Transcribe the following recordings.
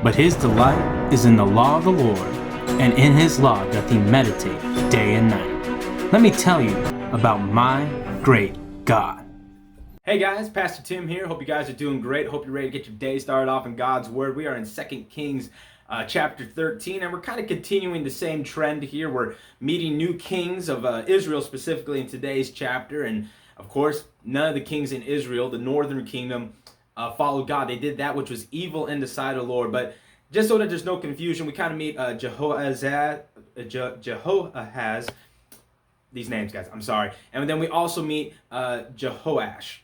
But his delight is in the law of the Lord, and in his law doth he meditate day and night. Let me tell you about my great God. Hey guys, Pastor Tim here. Hope you guys are doing great. Hope you're ready to get your day started off in God's Word. We are in 2 Kings chapter 13, and we're kind of continuing the same trend here. We're meeting new kings of Israel specifically in today's chapter, and of course, none of the kings in Israel, the northern kingdom, followed God. They did that which was evil in the sight of the Lord. But just so that there's no confusion, we kind of meet Jehoahaz, these names, guys, I'm sorry. And then we also meet Joash.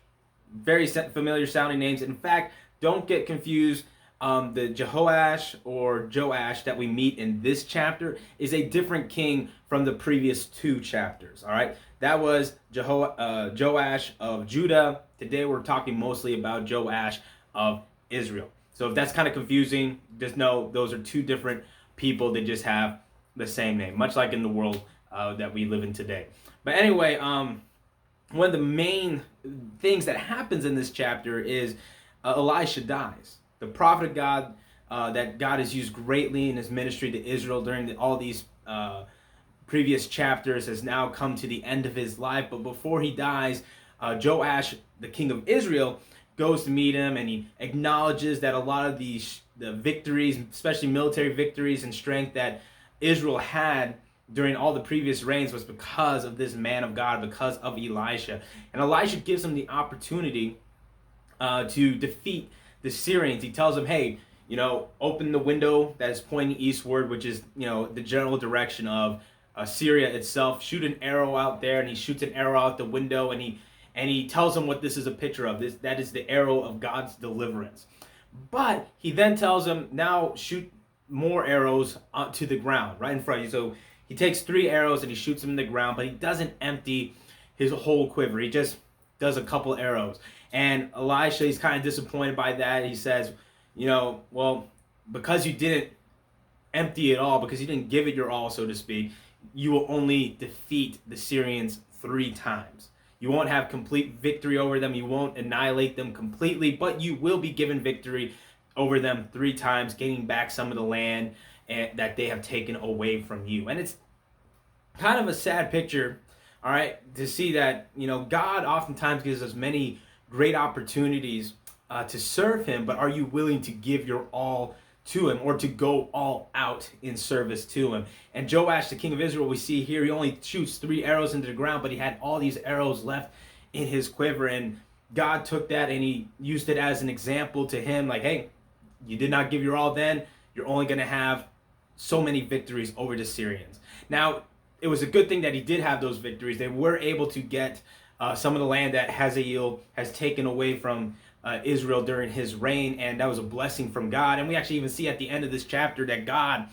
Very familiar sounding names. In fact, don't get confused. The Jehoash or Joash that we meet in this chapter is a different king from the previous two chapters. All right, that was Joash of Judah. Today we're talking mostly about Joash of Israel. So if that's kind of confusing, just know those are two different people that just have the same name, much like in the world that we live in today. But anyway, one of the main things that happens in this chapter is Elisha dies. The prophet of God that God has used greatly in his ministry to Israel during all these previous chapters has now come to the end of his life. But before he dies, Joash, the king of Israel, goes to meet him, and he acknowledges that a lot of the victories, especially military victories and strength that Israel had during all the previous reigns, was because of this man of God, because of Elisha. And Elisha gives him the opportunity to defeat the Syrians. He tells them, hey, open the window that is pointing eastward, which is, the general direction of Syria itself. Shoot an arrow out there, and he shoots an arrow out the window, and he tells them what this is a picture of. That is the arrow of God's deliverance. But he then tells them, now shoot more arrows to the ground, right in front of you. So he takes 3 arrows and he shoots them in the ground, but he doesn't empty his whole quiver. He just does a couple arrows. And Elisha, he's kind of disappointed by that. He says, well, because you didn't empty it all, because you didn't give it your all, so to speak, you will only defeat the Syrians 3 times. You won't have complete victory over them. You won't annihilate them completely, but you will be given victory over them 3 times, gaining back some of the land that they have taken away from you. And it's kind of a sad picture, all right, to see that, God oftentimes gives us many great opportunities to serve him, but are you willing to give your all to him, or to go all out in service to him? And Joash, the king of Israel, we see here, he only shoots 3 arrows into the ground, but he had all these arrows left in his quiver. And God took that and he used it as an example to him, like, hey, you did not give your all then, you're only going to have so many victories over the Syrians. Now, it was a good thing that he did have those victories. They were able to get some of the land that Hazael has taken away from Israel during his reign, and that was a blessing from God. And we actually even see at the end of this chapter that God,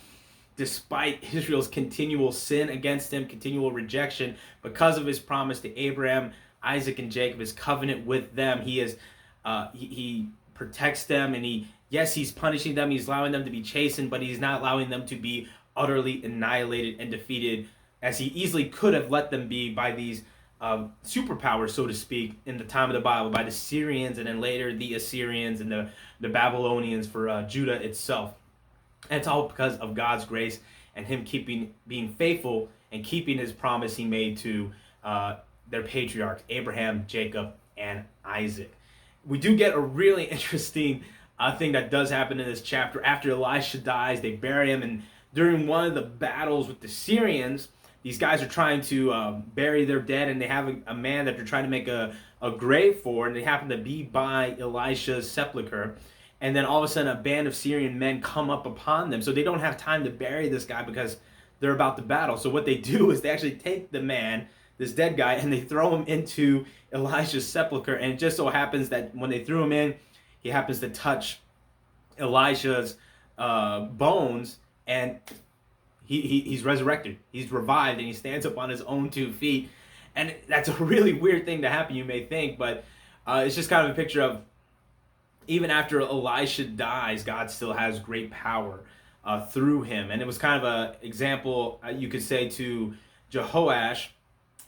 despite Israel's continual sin against him, continual rejection, because of his promise to Abraham, Isaac, and Jacob, his covenant with them, he protects them, and he's punishing them, he's allowing them to be chastened, but he's not allowing them to be utterly annihilated and defeated, as he easily could have let them be by these superpowers, so to speak, in the time of the Bible, by the Syrians, and then later the Assyrians and the Babylonians for Judah itself. And it's all because of God's grace and him being faithful and keeping his promise he made to their patriarchs, Abraham, Jacob, and Isaac. We do get a really interesting thing that does happen in this chapter. After Elisha dies, they bury him, and during one of the battles with the Syrians, these guys are trying to bury their dead, and they have a man that they're trying to make a grave for, and they happen to be by Elisha's sepulcher. And then all of a sudden, a band of Syrian men come up upon them. So they don't have time to bury this guy because they're about to battle. So what they do is they actually take the man, this dead guy, and they throw him into Elisha's sepulcher. And it just so happens that when they threw him in, he happens to touch Elisha's bones, and he's resurrected. He's revived, and he stands up on his own 2 feet. And that's a really weird thing to happen, you may think, but it's just kind of a picture of, even after Elisha dies, God still has great power through him. And it was kind of an example, you could say, to Joash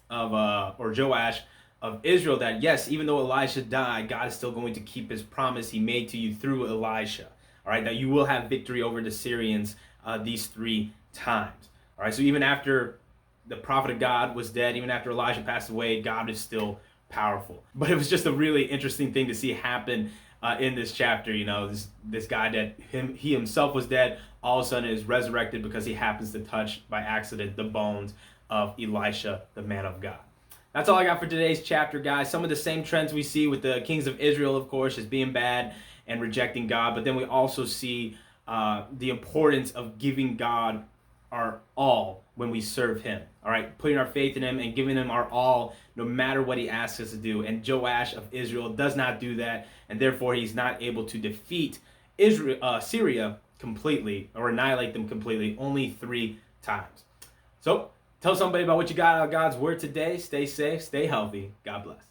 of Israel, that yes, even though Elisha died, God is still going to keep his promise he made to you through Elisha. all right, that you will have victory over the Syrians these 3 times. All right, so even after the prophet of God was dead, even after Elijah passed away, God is still powerful. But it was just a really interesting thing to see happen in this chapter. You know, this guy that he himself was dead, all of a sudden is resurrected because he happens to touch by accident the bones of Elisha, the man of God. That's all I got for today's chapter, guys. Some of the same trends we see with the kings of Israel, of course, as being bad and rejecting God. But then we also see the importance of giving God our all when we serve him. All right, putting our faith in him and giving him our all no matter what he asks us to do. And Joash of Israel does not do that, and therefore he's not able to defeat Syria completely or annihilate them completely, only 3 times. So tell somebody about what you got out of God's word today. Stay safe, stay healthy. God bless.